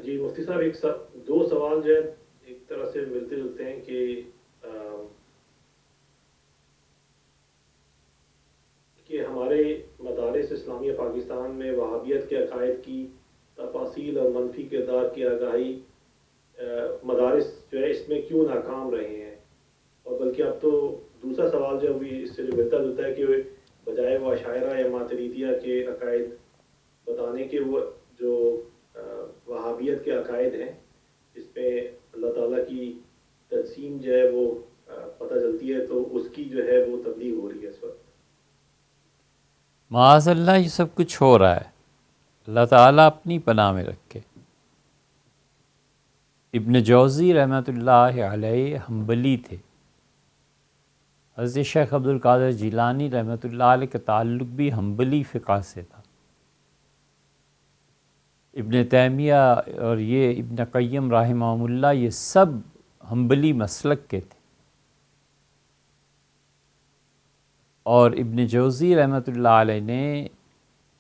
جی مفتی صاحب، ایک دو سوال جو ہے ایک طرح سے ملتے جلتے ہیں کہ ہمارے مدارس اسلامیہ پاکستان میں وہابیت کے عقائد کی تفاصیل اور منفی کردار کی آگاہی مدارس جو ہے اس میں کیوں ناکام رہے ہیں؟ اور بلکہ اب تو دوسرا سوال جو ہے بھی اس سے جو ملتا جلتا ہے کہ بجائے وہ عشائرہ یا ماتریدیہ کے عقائد بتانے کے، وہ جو وہابیت کے عقائد ہیں جس پہ اللہ تعالیٰ کی تجسیم جو ہے وہ پتہ چلتی ہے، تو اس کی جو ہے وہ تبلیغ ہو رہی ہے اس وقت۔ معاذ اللہ یہ سب کچھ ہو رہا ہے، اللہ تعالیٰ اپنی پناہ میں رکھے۔ ابن جوزی رحمۃ اللہ علیہ حنبلی تھے، حضرت شیخ عبد القادر جیلانی رحمۃ اللہ علیہ کا تعلق بھی حنبلی فقہ سے تھا۔ ابن تیمیہ اور یہ ابن قیم رحمہ اللہ یہ سب حنبلی مسلک کے تھے، اور ابن جوزی رحمۃ اللہ علیہ نے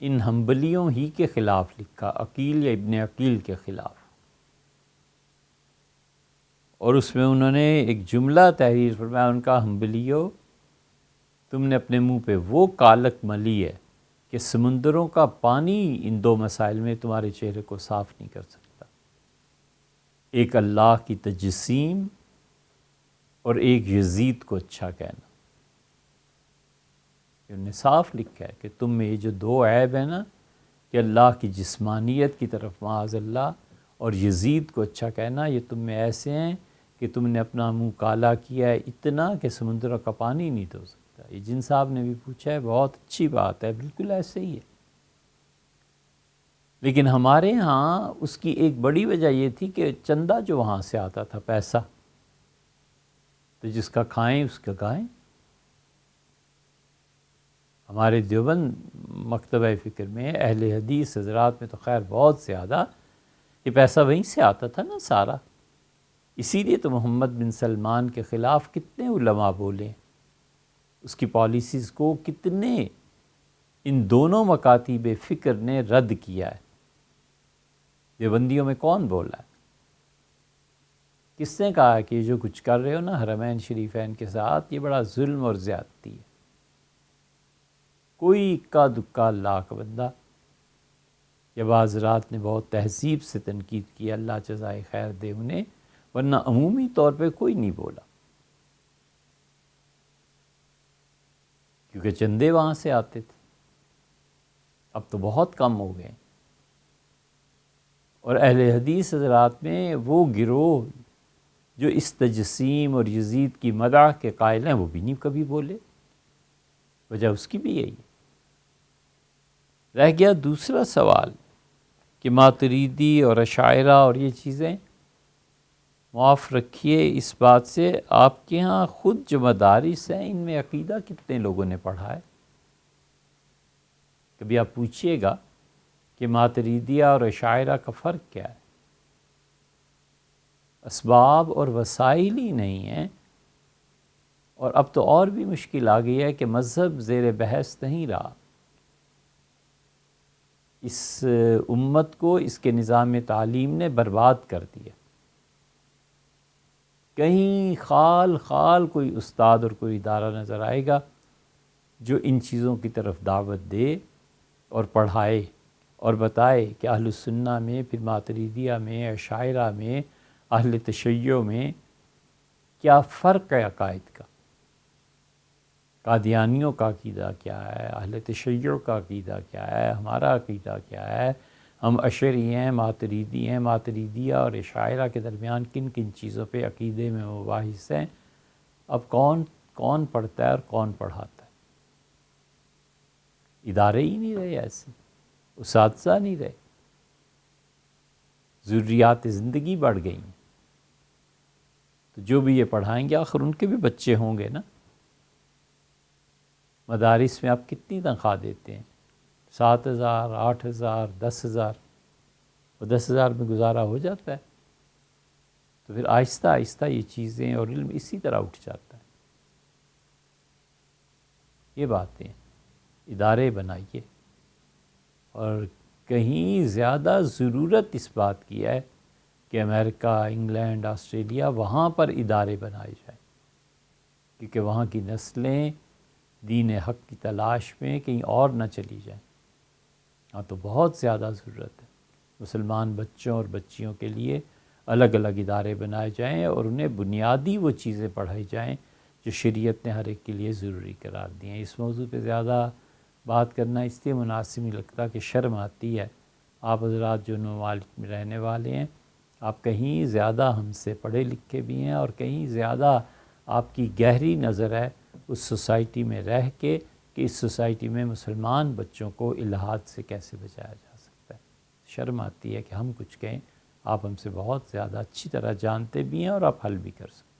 ان حنبلیوں ہی کے خلاف لکھا، عقیل یا ابن عقیل کے خلاف، اور اس میں انہوں نے ایک جملہ تحریر فرمایا ان کا، حنبلیوں تم نے اپنے منہ پہ وہ کالک ملی ہے کہ سمندروں کا پانی ان دو مسائل میں تمہارے چہرے کو صاف نہیں کر سکتا، ایک اللہ کی تجسیم اور ایک یزید کو اچھا کہنا۔ انہوں نے صاف لکھا ہے کہ تم میں یہ جو دو عیب ہیں نا، کہ اللہ کی جسمانیت کی طرف معاذ اللہ اور یزید کو اچھا کہنا، یہ تم میں ایسے ہیں کہ تم نے اپنا منہ کالا کیا ہے اتنا کہ سمندروں کا پانی نہیں دھو سکتا۔ یہ جن صاحب نے بھی پوچھا ہے، بہت اچھی بات ہے، بالکل ایسے ہی ہے۔ لیکن ہمارے ہاں اس کی ایک بڑی وجہ یہ تھی کہ چندہ جو وہاں سے آتا تھا، پیسہ، تو جس کا کھائیں اس کا گائیں۔ ہمارے دیوبند مکتبہ فکر میں اہل حدیث حضرات میں تو خیر بہت زیادہ یہ پیسہ وہیں سے آتا تھا نا سارا، اسی لیے تو محمد بن سلمان کے خلاف کتنے علماء بولے، اس کی پالیسیز کو کتنے ان دونوں مکاتب فکر نے رد کیا ہے۔ دیوبندیوں میں کون بولا ہے؟ کس نے کہا کہ یہ جو کچھ کر رہے ہو نا حرمین شریفین کے ساتھ، یہ بڑا ظلم اور زیادتی ہے؟ کوئی اکا دکا اللہ کا بندہ یا بعض رات نے بہت تہذیب سے تنقید کی، اللہ جزائے خیر دے انہیں، ورنہ عمومی طور پہ کوئی نہیں بولا، کیونکہ چندے وہاں سے آتے تھے۔ اب تو بہت کم ہو گئے، اور اہل حدیث حضرات میں وہ گروہ جو اس تجسیم اور یزید کی مدح کے قائل ہیں وہ بھی نہیں کبھی بولے، وجہ اس کی بھی یہی ہے۔ رہ گیا دوسرا سوال کہ ماتریدی اور عشائرہ اور یہ چیزیں، معاف رکھیے اس بات سے، آپ کے ہاں خود جو مدارس ہیں ان میں عقیدہ کتنے لوگوں نے پڑھا ہے؟ کبھی آپ پوچھئے گا کہ ماتریدیہ اور عشائرہ کا فرق کیا ہے؟ اسباب اور وسائل ہی نہیں ہیں، اور اب تو اور بھی مشکل آ گئی ہے کہ مذہب زیر بحث نہیں رہا۔ اس امت کو اس کے نظام تعلیم نے برباد کر دیا۔ کہیں خال خال کوئی استاد اور کوئی ادارہ نظر آئے گا جو ان چیزوں کی طرف دعوت دے اور پڑھائے اور بتائے کہ اہل السنہ میں، پھر ماتریدیہ میں، عشائرہ میں، اہل تشیع میں کیا فرق ہے عقائد کا، قادیانیوں کا عقیدہ کیا ہے، اہل تشیع کا عقیدہ کیا ہے، ہمارا عقیدہ کیا ہے، ہم اشعری ہیں، ماتریدی ہیں، ماتریدیہ اور عشائرہ کے درمیان کن کن چیزوں پہ عقیدے میں مباحث ہیں۔ اب کون پڑھتا ہے اور کون پڑھاتا ہے؟ ادارے ہی نہیں رہے، ایسے اساتذہ نہیں رہے، ضروریات زندگی بڑھ گئی ہیں، تو جو بھی یہ پڑھائیں گے آخر ان کے بھی بچے ہوں گے نا۔ مدارس میں آپ کتنی تنخواہ دیتے ہیں؟ 7,000، 8,000، 10,000، اور 10,000 میں گزارا ہو جاتا ہے؟ تو پھر آہستہ آہستہ یہ چیزیں اور علم اسی طرح اٹھ جاتا ہے۔ یہ باتیں ادارے بنائیے، اور کہیں زیادہ ضرورت اس بات کی ہے کہ امریکہ، انگلینڈ، آسٹریلیا وہاں پر ادارے بنائے جائیں، کیونکہ وہاں کی نسلیں دین حق کی تلاش میں کہیں اور نہ چلی جائیں۔ ہاں تو بہت زیادہ ضرورت ہے مسلمان بچوں اور بچیوں کے لیے الگ الگ ادارے بنائے جائیں اور انہیں بنیادی وہ چیزیں پڑھائی جائیں جو شریعت نے ہر ایک کے لیے ضروری قرار دی ہیں۔ اس موضوع پہ زیادہ بات کرنا اس لیے مناسب نہیں لگتا کہ شرم آتی ہے۔ آپ حضرات جو ممالک میں رہنے والے ہیں، آپ کہیں زیادہ ہم سے پڑھے لکھے بھی ہیں اور کہیں زیادہ آپ کی گہری نظر ہے اس سوسائٹی میں رہ کے کہ اس سوسائٹی میں مسلمان بچوں کو الحاد سے کیسے بچایا جا سکتا ہے۔ شرم آتی ہے کہ ہم کچھ کہیں، آپ ہم سے بہت زیادہ اچھی طرح جانتے بھی ہیں اور آپ حل بھی کر سکتے ہیں۔